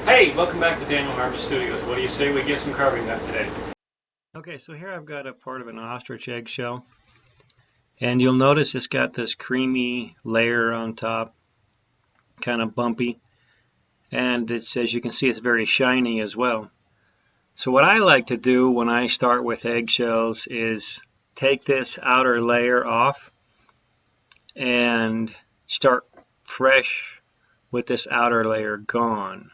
Hey, welcome back to Daniel Harvest Studios. What do you say we get some carving done today? Okay, so here I've got a part of an ostrich eggshell, and you'll notice it's got this creamy layer on top, kind of bumpy, and it's, as you can see, it's very shiny as well. So what I like to do when I start with eggshells is take this outer layer off and start fresh with this outer layer gone.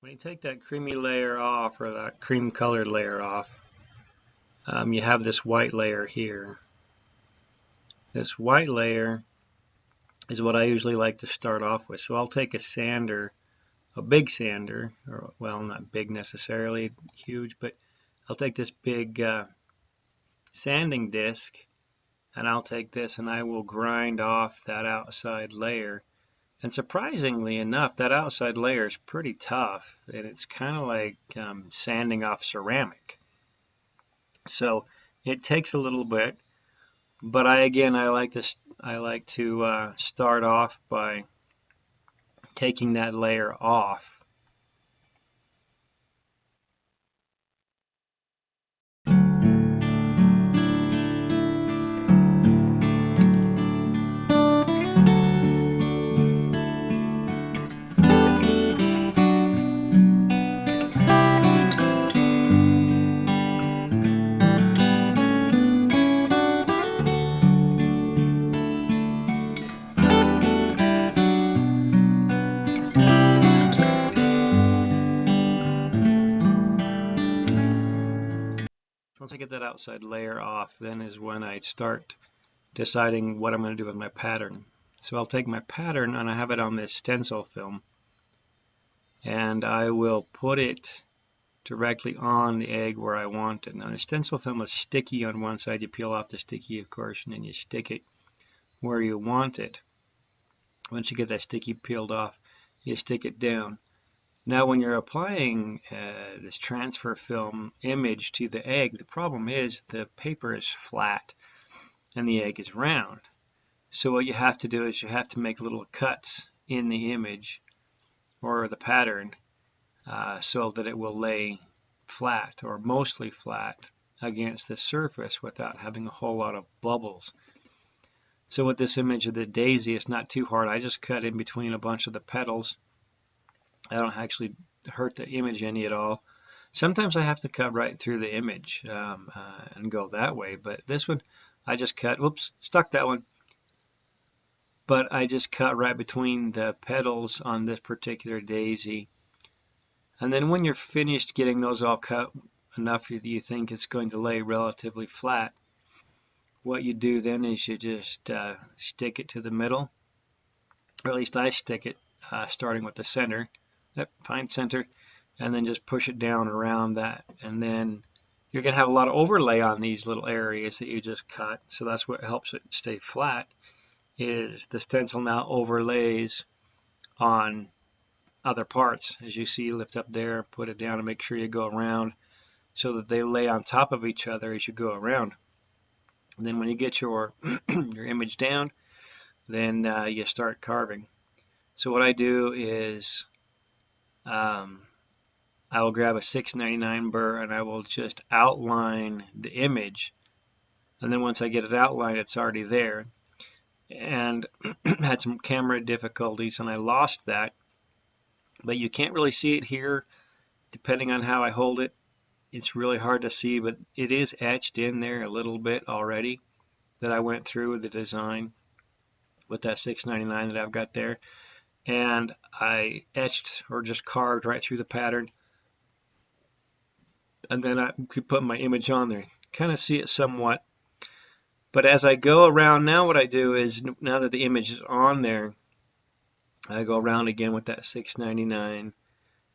When you take that creamy layer off, or that cream colored layer off, you have this white layer here. This white layer is what I usually like to start off with. So I'll take a sander, a big sander, or well, not big necessarily, huge, but I'll take this big sanding disc, and I'll take this and I will grind off that outside layer. And surprisingly enough, that outside layer is pretty tough, and it's kind of like sanding off ceramic. So it takes a little bit, but I like to start off by taking that layer off. Once I get that outside layer off, then is when I start deciding what I'm going to do with my pattern. So I'll take my pattern and I have it on this stencil film, and I will put it directly on the egg where I want it. Now the stencil film is sticky on one side. You peel off the sticky, of course, and then you stick it where you want it. Once you get that sticky peeled off, you stick it down. Now when you're applying this transfer film image to the egg, the problem is the paper is flat and the egg is round. So what you have to do is you have to make little cuts in the image or the pattern so that it will lay flat or mostly flat against the surface without having a whole lot of bubbles. So with this image of the daisy, it's not too hard. I just cut in between a bunch of the petals. I don't actually hurt the image any at all. Sometimes I have to cut right through the image and go that way, but this one I just cut, whoops, stuck that one. But I just cut right between the petals on this particular daisy. And then when you're finished getting those all cut enough that you think it's going to lay relatively flat, what you do then is you just stick it to the middle, or at least I stick it starting with the center. Yep, find center, and then just push it down around that, and then you're going to have a lot of overlay on these little areas that you just cut, so that's what helps it stay flat, is the stencil now overlays on other parts. As you see, lift up there, put it down, and make sure you go around so that they lay on top of each other as you go around. And then when you get your your image down, then you start carving. So what I do is I will grab a 699 burr and I will just outline the image. And then once I get it outlined, it's already there. And had some camera difficulties and I lost that. But you can't really see it here depending on how I hold it. It's really hard to see, but it is etched in there a little bit already that I went through with the design with that 699 that I've got there. And I etched or just carved right through the pattern. And then I could put my image on there. Kind of see it somewhat. But as I go around now, what I do is, now that the image is on there, I go around again with that 699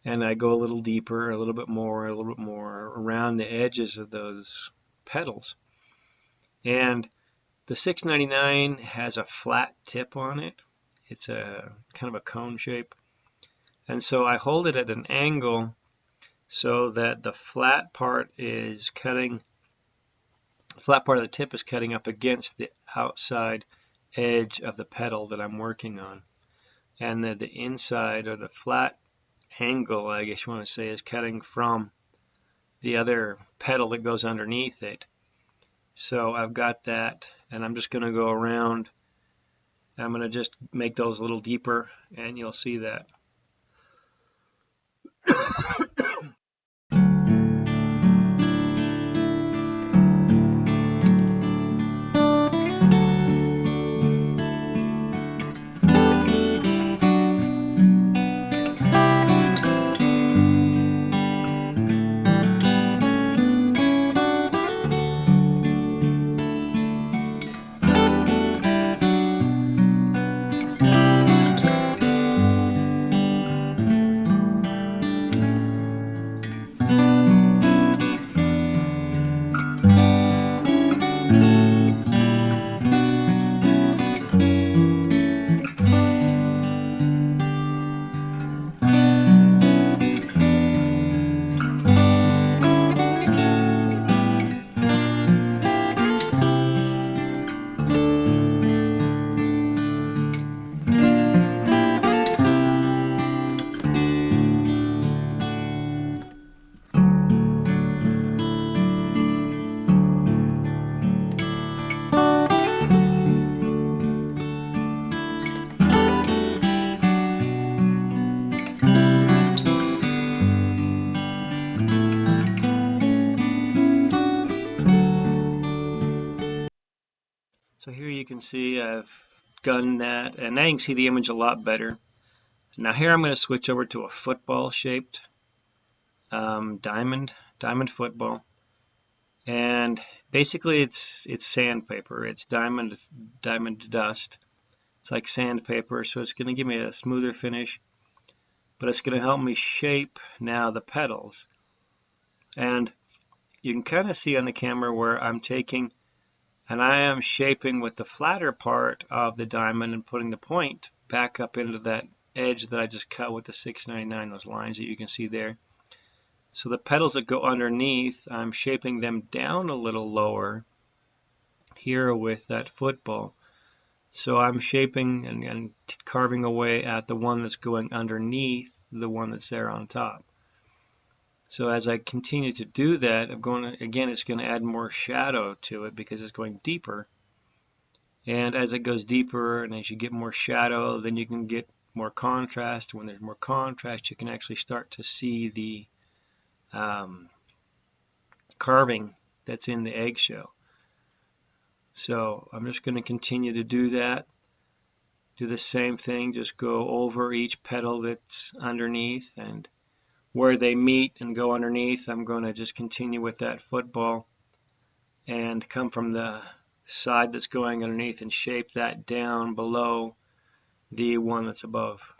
and I go a little deeper, a little bit more, a little bit more around the edges of those petals. And the 699 has a flat tip on it. It's a kind of a cone shape. And so I hold it at an angle so that the flat part is cutting, flat part of the tip is cutting up against the outside edge of the petal that I'm working on. And the inside, or the flat angle, I guess you want to say, is cutting from the other petal that goes underneath it. So I've got that, and I'm just going to go around. I'm going to just make those a little deeper, and you'll see that. So here you can see I've done that, and now you can see the image a lot better. Now here I'm going to switch over to a football shaped diamond football, and basically it's sandpaper. It's diamond dust. It's like sandpaper, so it's going to give me a smoother finish, but it's going to help me shape now the petals. And you can kind of see on the camera where I'm taking and I am shaping with the flatter part of the diamond and putting the point back up into that edge that I just cut with the 699, those lines that you can see there. So the petals that go underneath, I'm shaping them down a little lower here with that football. So I'm shaping and carving away at the one that's going underneath the one that's there on top. So as I continue to do that, I'm going to, again, it's going to add more shadow to it because it's going deeper. And as it goes deeper and as you get more shadow, then you can get more contrast. When there's more contrast, you can actually start to see the carving that's in the eggshell. So I'm just going to continue to do that. Do the same thing, just go over each petal that's underneath, and where they meet and go underneath, I'm going to just continue with that football and come from the side that's going underneath and shape that down below the one that's above.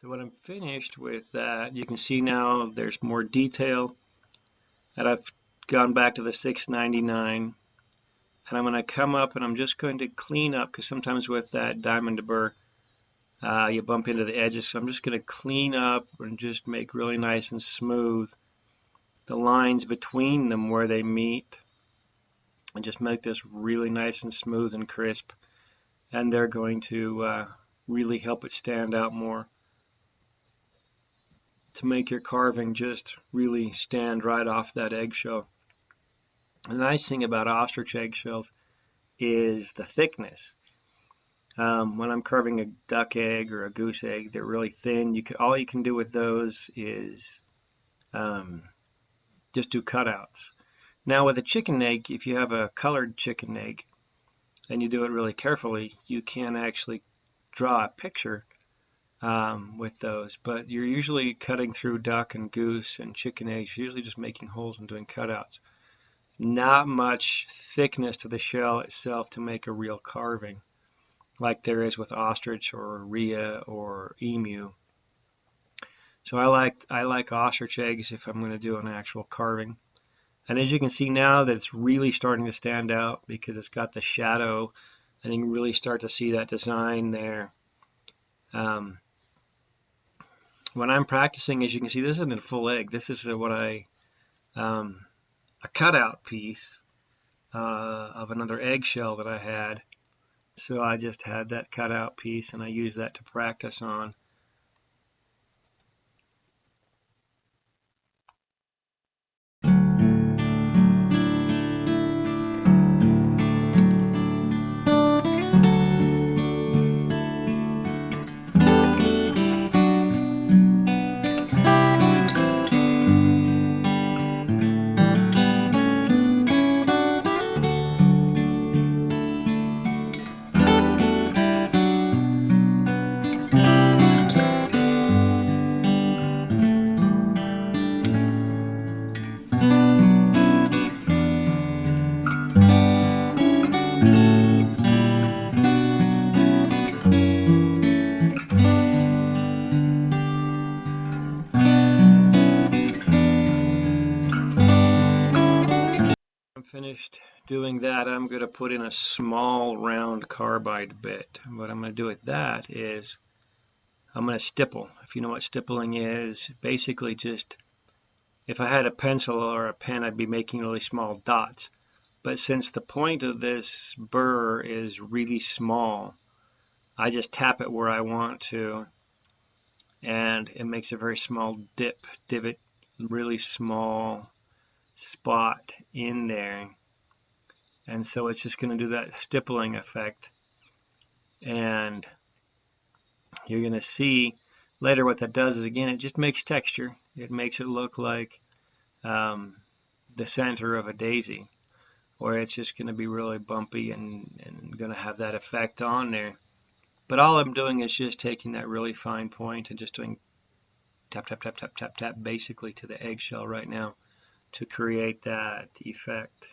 So when I'm finished with that, you can see now there's more detail, and I've gone back to the 699 And I'm going to come up and I'm just going to clean up, because sometimes with that diamond burr, you bump into the edges. So I'm just going to clean up and just make really nice and smooth the lines between them where they meet, and just make this really nice and smooth and crisp. And they're going to really help it stand out more, to make your carving just really stand right off that eggshell. The nice thing about ostrich eggshells is the thickness. When I'm carving a duck egg or a goose egg, they're really thin. All you can do with those is just do cutouts. Now with a chicken egg, if you have a colored chicken egg and you do it really carefully, you can actually draw a picture with those. But you're usually cutting through duck and goose and chicken eggs, you're usually just making holes and doing cutouts. Not much thickness to the shell itself to make a real carving, like there is with ostrich or rhea or emu. So I like ostrich eggs if I'm going to do an actual carving. And as you can see now that it's really starting to stand out because it's got the shadow, and you can really start to see that design there. When I'm practicing, as you can see, this isn't a full egg. This is a cutout piece of another eggshell that I had. So I just had that cutout piece and I used that to practice on. I'm finished doing that. I'm going to put in a small round carbide bit. What I'm going to do with that is I'm going to stipple. If you know what stippling is, basically just, if I had a pencil or a pen, I'd be making really small dots. But since the point of this burr is really small, I just tap it where I want to, and it makes a very small divot, really small spot in there. And so it's just going to do that stippling effect. And you're going to see later what that does is, again, it just makes texture. It makes it look like the center of a daisy, or it's just going to be really bumpy and going to have that effect on there. But all I'm doing is just taking that really fine point and just doing tap, tap, tap, tap, tap, tap, basically to the eggshell right now to create that effect.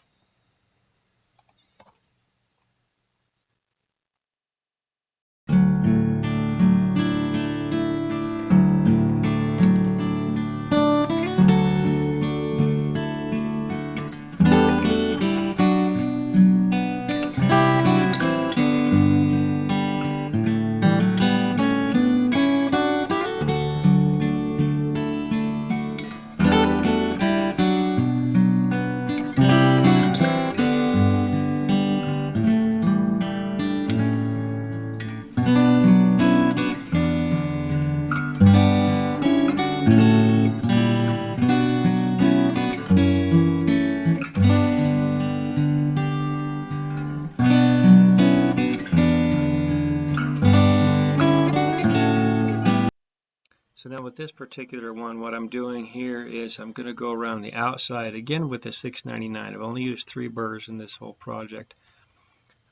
So now with this particular one, what I'm doing here is I'm going to go around the outside again with the 699. I've only used 3 burrs in this whole project.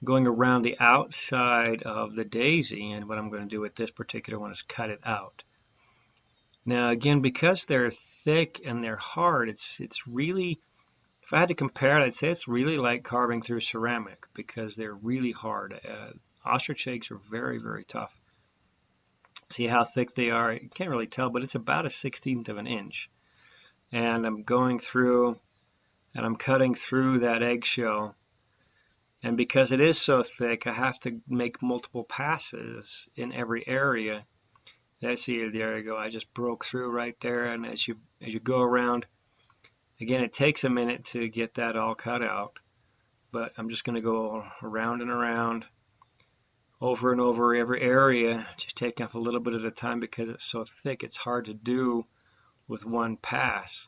I'm going around the outside of the daisy, and what I'm going to do with this particular one is cut it out. Now again, because they're thick and they're hard, it's really, if I had to compare it, I'd say it's really like carving through ceramic because they're really hard. Ostrich eggs are very, very tough. See how thick they are? You can't really tell, but it's about a 1/16 of an inch. And I'm going through and I'm cutting through that eggshell And because it is so thick, I have to make multiple passes in every area. See, there you go. I just broke through right there. And as you go around, again, it takes a minute to get that all cut out. But I'm just going to go around and around, over and over every area, just taking off a little bit at a time because it's so thick. It's hard to do with one pass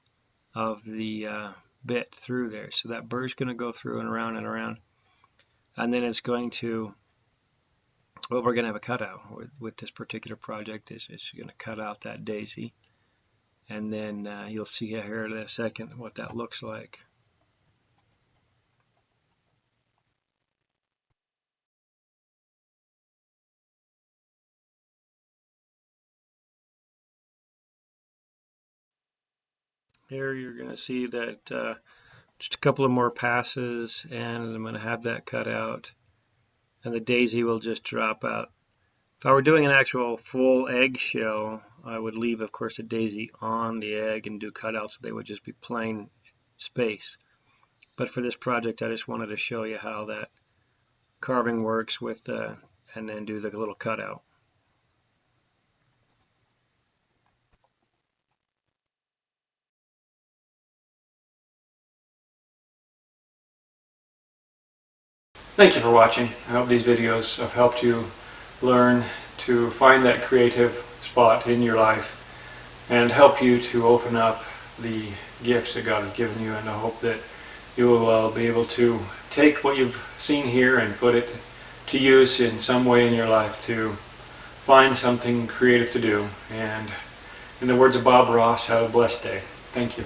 of the bit through there. So that bird's going to go through and around and around. And then it's going to, well, we're going to have a cutout with this particular project. It's going to cut out that daisy. And then you'll see here in a second what that looks like. Here you're going to see that just a couple of more passes and I'm going to have that cut out. And the daisy will just drop out. If I were doing an actual full eggshell, I would leave, of course, the daisy on the egg and do cutouts so they would just be plain space. But for this project, I just wanted to show you how that carving works with, and then do the little cutout. Thank you for watching. I hope these videos have helped you learn to find that creative spot in your life and help you to open up the gifts that God has given you, and I hope that you will be able to take what you've seen here and put it to use in some way in your life to find something creative to do. And in the words of Bob Ross, have a blessed day. Thank you.